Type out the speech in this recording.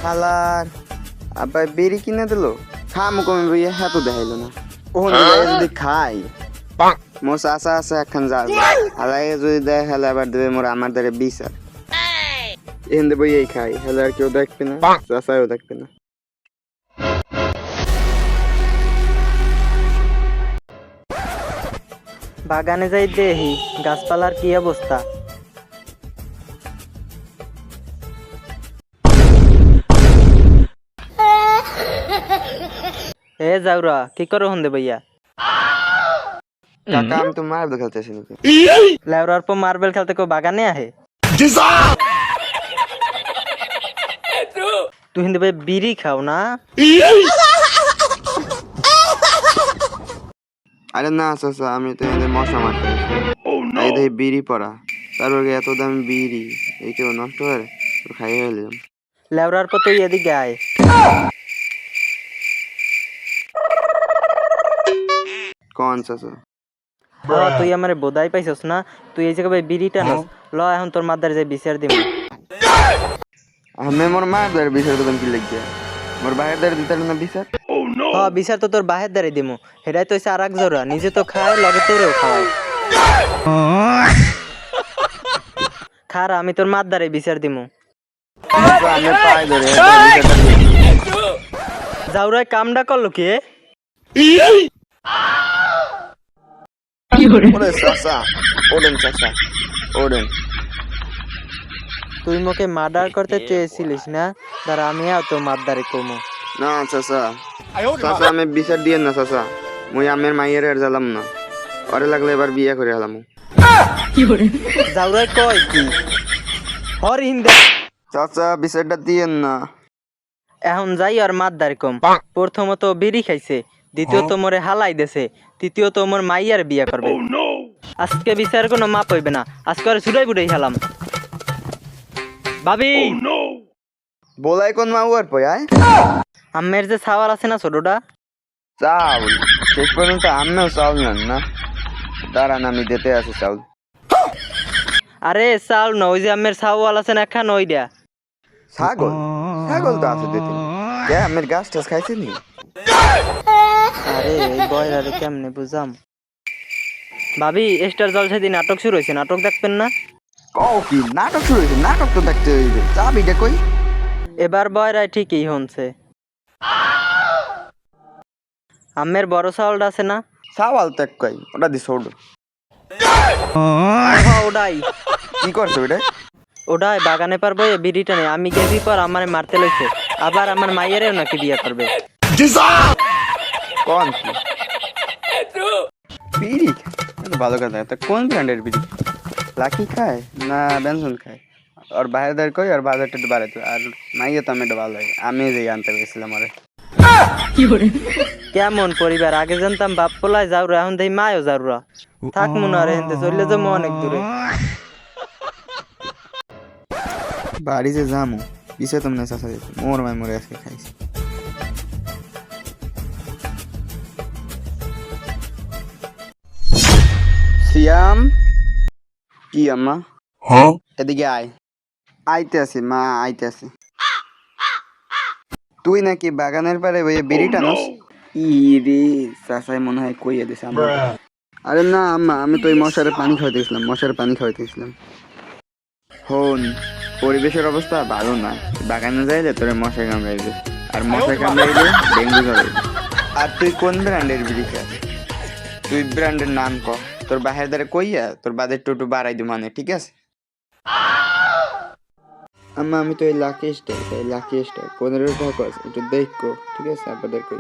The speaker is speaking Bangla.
হালার আব্বা বিড়ি কিনে দিল খামু কমে বইয়া হ্যাঁ তো দেখাইলো না ওখান যদি খাই মোর চাষা আছে একখান যাবে হালাকে যদি দেয় হেলে আবার দেবে মোর আমার দ্বারে বিচার এখান দিয়ে বইয়াই খাই হেলে আর কেউ দেখবে না চাষাও দেখবে না। বাগানে যাই দেখি গাছপালার কি অবস্থা। এ যাওরা কি করো হন্দে ভাইয়া? কাকা আমি তো মার্বেল খেলতেছি নাকি? লেওরার পর মার্বেল খেলতে কেউ বাগানে আহে? তুই হিন্দে ভাই বিড়ি খাও না? আরে না চাচা আমি তো এদের মশা মারতে এই দেখি বিড়ি পড়া তারপর এত দামি বিড়ি এই কেউ নষ্ট হয় খাইয়ে ফেললাম। লেওরার পর তুই এদিকে আয়। কোন চাচা? তুই আমার বোধাই পাইছস না? তুই এই জায়গায় বিড়িটা নস ল এখন তোর মাদার যাই বিচার দিব। আমি মোর মার দ্বারা বিচার দেবেন কি লাগিয়া মোর ভাইয়ের দ্বারা দিতে না বিচার? হ্যাঁ বিচার তো তোর বাহের দ্বারে দিমু হেটাই তো আর এক জোড়া নিজে তো খায় লগে তোরেও খাওয়ায়। খারা আমি তোর মার দ্বারে বিচার দিমু। আমি পাই ধরে যাওরাই কামডা করলো কি? ওরে চাচা ওরেন চাচা ওরেন। তুই মোকে মার্ডার করতে চেয়েছিলিস না? দাঁড়া আমি তো মারদারে কমু। না চাচা চাচা আমি বিচার দিয়ে না চাচা মুই আমের মাইয়ের আর জ্বালাম না ওরে লাগলে এবার বিয়ে করে হলাম। যাওরাই কয় কি হর হিন্দা চাচা বিচারটা দিয়েন না। এখন যাই আর মারদারে কম। প্রথমত বিড়ি খাইছে, দ্বিতীয়ত মোরে হালাই দেছে, তৃতীয়ত মোর মাইয়ার বিয়ে করবে। আজকে বিচার কোনো মাপ হইবে না, আজকে আর ছুটাই বুড়াই খেলাম। ভাবি বলাই কোন মাউয়ার পয় আয় আম্মের যে ছাওয়াল আছে না ছোটটা চাউল শেষ পর্যন্ত আমিও চাউল নেন না দাঁড়ান আমি দিতে আছি চাউল। আরে চাউল না ওই যে আম্মের ছাওয়াল আছে না একখান ওইটা। ছাগল ছাগল তো আছে দিতে আমের গাছ টাছ খাইছে নি? আরে বয়রারে কেমনে বুঝাম। ভাবি স্টার জলসা দিয়ে নাটক শুরু হয়েছে, নাটক দেখবেন না? কও কি নাটক শুরু হয়েছে? নাটক তো দেখতে হইবে চাবিটা কই? এবার বয়রায় ঠিকই হনছে। আম্মের বড় চাউলটা আছে না? চাওয়াল ত্যাগ কই ওটা দিস ওটা ওটাই কি করছো এটা? ওটাই বাগানে পারবো বিড়িটা নেই আমি গেছি পর আমার মারতে লইছে আবার আমার মাইয়ারেও নাকি বিয়ে করবে। কোন বিড়ি ভালো কথা তা কোন ব্র্যান্ডের বিড়ি? লাকি খায় না বেনসন খায়? আর বাইরে দাঁড় কই আর বাজারটা একটু বাড়াইতো আর মাইয়া তো আমি এটা ভালো হয় আমি যে আনতে গেছিলাম আরে। কেমন পরিবার আগে জানতাম বাপ পোলায় যাওরা এখন দেখি মায়ও যাওরা থাক মনে আর এনতে চললে যাবো অনেক দূরে। বাড়ি যে যামু পিছে তোমরা চাষা যেত মোর মাই মরে আজকে খাইছি। সিয়াম কি আম্মা? হ্যাঁ এদিকে আয়। আইতে আছি মা আইতে আছি। তুই নাকি বাগানের পারে ওই বিড়ি টানস? ইরে চাষাই মনে হয় কইয়ে দিছে আমার। আরে না আম্মা আমি তো ওই মশারে পানি খাওয়াইতেছিলাম মশারে পানি খাওয়াইতেছিলাম। হন পরিবেশের অবস্থা ভালো না বাগানে যাইলে তোরে মশায় কামড়াইবে আর মশায় কামড়াইলে ডেঙ্গু ধরাইবে। আর তুই কোন ব্র্যান্ডের বিড়ি খাস? তুই ব্র্যান্ডের নাম ক তোর বাহের দ্বারা কইয়া তোর বাদের একটু বাড়াই দু মানে ঠিক আছে? আম্মা আমি তো এই লাকি স্টার 15 টাকা আছে একটু দেখো ঠিক আছে আপনাদের কই।